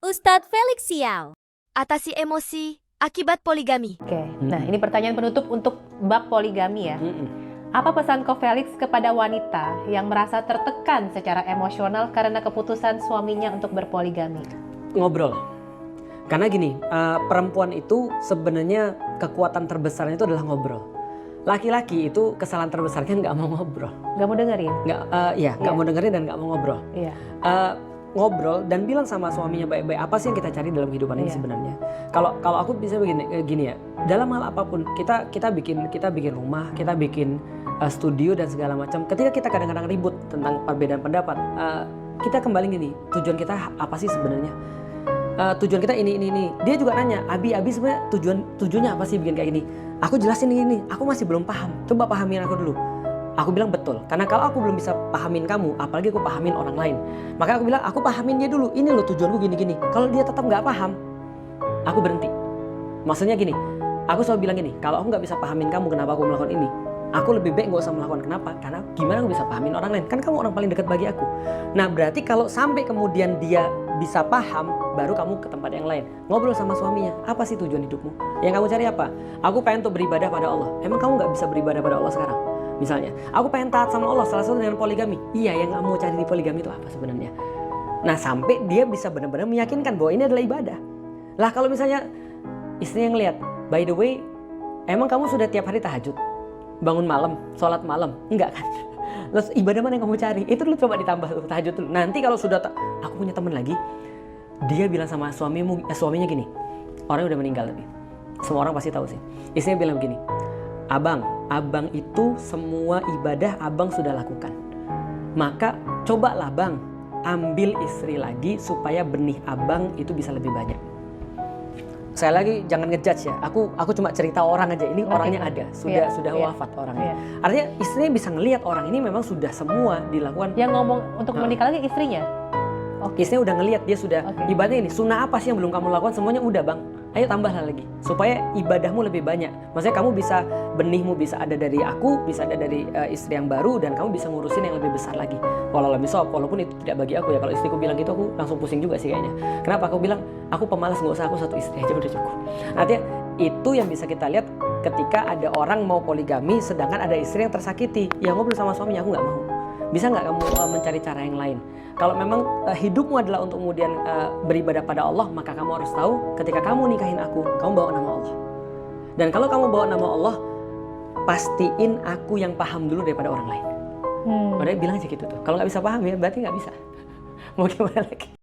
Ustadz Felix Siau. Atasi emosi akibat poligami. Oke, nah ini pertanyaan penutup untuk bab poligami ya. Apa pesan Ko Felix kepada wanita yang merasa tertekan secara emosional karena keputusan suaminya untuk berpoligami? Ngobrol. Karena gini, perempuan itu sebenarnya kekuatan terbesarnya itu adalah ngobrol. Laki-laki itu kesalahan terbesarnya nggak mau ngobrol. Nggak mau dengerin? Nggak mau dengerin dan nggak mau ngobrol. Iya. Ngobrol dan bilang sama suaminya baik-baik apa sih yang kita cari dalam kehidupan ini sebenarnya. Kalau aku bisa gini ya, dalam hal apapun kita bikin rumah, kita bikin studio dan segala macam. Ketika kita kadang-kadang ribut tentang perbedaan pendapat, kita kembali gini, tujuan kita apa sih sebenarnya? Tujuan kita ini. Dia juga nanya, Abi sebenarnya tujuannya apa sih bikin kayak gini? Aku jelasin ini, aku masih belum paham. Coba pahamin aku dulu. Aku bilang betul, karena kalau aku belum bisa pahamin kamu, apalagi aku pahamin orang lain. Maka aku bilang, aku pahamin dia dulu, ini loh tujuanku gini-gini. Kalau dia tetap nggak paham, aku berhenti. Maksudnya gini, aku selalu bilang gini, kalau aku nggak bisa pahamin kamu kenapa aku melakukan ini, aku lebih baik nggak usah melakukan. Kenapa? Karena gimana aku bisa pahamin orang lain? Kan kamu orang paling dekat bagi aku. Nah berarti kalau sampai kemudian dia bisa paham, baru kamu ke tempat yang lain. Ngobrol sama suaminya, apa sih tujuan hidupmu? Yang kamu cari apa? Aku pengen untuk beribadah pada Allah. Emang kamu nggak bisa beribadah pada Allah sekarang? Misalnya, aku pengen taat sama Allah, salah satu dengan poligami. Iya, yang kamu cari di poligami itu apa sebenarnya? Nah, sampai dia bisa benar-benar meyakinkan bahwa ini adalah ibadah. Lah kalau misalnya istri yang lihat, by the way, emang kamu sudah tiap hari tahajud? Bangun malam, sholat malam? Enggak kan? Terus ibadah mana yang kamu cari? Itu dulu coba ditambah tuh, tahajud dulu. Nanti kalau sudah, aku punya teman lagi, dia bilang sama suaminya gini, orangnya udah meninggal tapi. Semua orang pasti tahu sih. Istrinya bilang begini, Abang itu semua ibadah abang sudah lakukan. Maka cobalah bang, ambil istri lagi supaya benih abang itu bisa lebih banyak. Saya lagi jangan ngejudge ya. Aku cuma cerita orang aja. Ini orangnya ada, sudah wafat orangnya. Artinya istrinya bisa ngelihat orang ini memang sudah semua dilakukan. Yang ngomong untuk menikah lagi istrinya? Istrinya udah ngelihat dia sudah ibadahnya ini. Sunnah apa sih yang belum kamu lakukan? Semuanya udah bang. Ayo tambahlah lagi supaya ibadahmu lebih banyak. Maksudnya kamu bisa, benihmu bisa ada dari aku, bisa ada dari istri yang baru, dan kamu bisa ngurusin yang lebih besar lagi. Walaupun itu tidak bagi aku ya. Kalau istriku bilang gitu aku langsung pusing juga sih kayaknya. Kenapa? Aku bilang aku pemalas, nggak usah, aku satu istri aja udah cukup. Artinya itu yang bisa kita lihat ketika ada orang mau poligami sedangkan ada istri yang tersakiti. Ya ngobrol sama suaminya, aku nggak mau. Bisa nggak kamu mencari cara yang lain? Kalau memang hidupmu adalah untuk kemudian beribadah pada Allah, maka kamu harus tahu ketika kamu nikahin aku, kamu bawa nama Allah. Dan kalau kamu bawa nama Allah, pastiin aku yang paham dulu daripada orang lain. Padahal bilang aja gitu tuh. Kalau nggak bisa paham ya berarti nggak bisa. Mau gimana lagi?